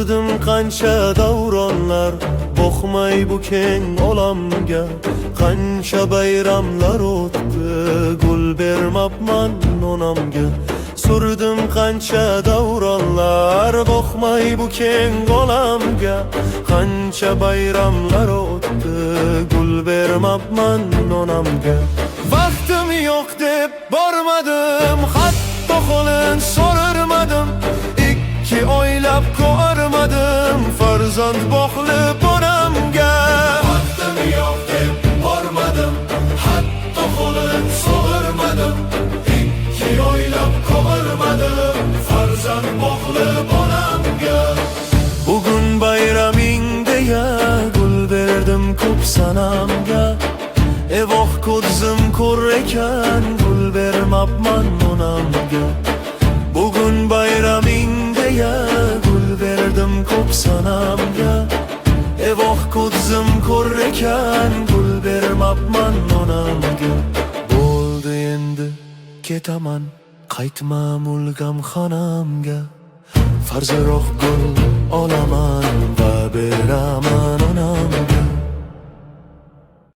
surdim qancha davronlar, boqmay bu keng olamga. Qancha bayramlar o'tdi, gul bermabman onamga. Surdim qancha davronlar, boqmay bu keng olamga. Qancha bayramlar o'tdi, gul bermabman onamga. Vaqtim yo'q deb bormadim, hatto qo'lin so'rarmadim. Ikki oylab ko'rmadim, farzand boqlib onamga. Vaqtim yo'q deb bormadim, hatto qo'lin so'rarmadim. Ikki oylab ko'rmadim, farzand boqlib onamga. Bugun bayraming deya gul berdim ko'p sanamga. Evoh ko'zim ko'r ekan, gul bermabman onamga. Bugun bayraming deya gul berdim ko'p sanamga. Evoh ko'zim ko'r ekan, gul bermabman onamga. Bo'ldi endi ketaman, qaytmam ulgam xonamga. Farziroq gul olaman va beraman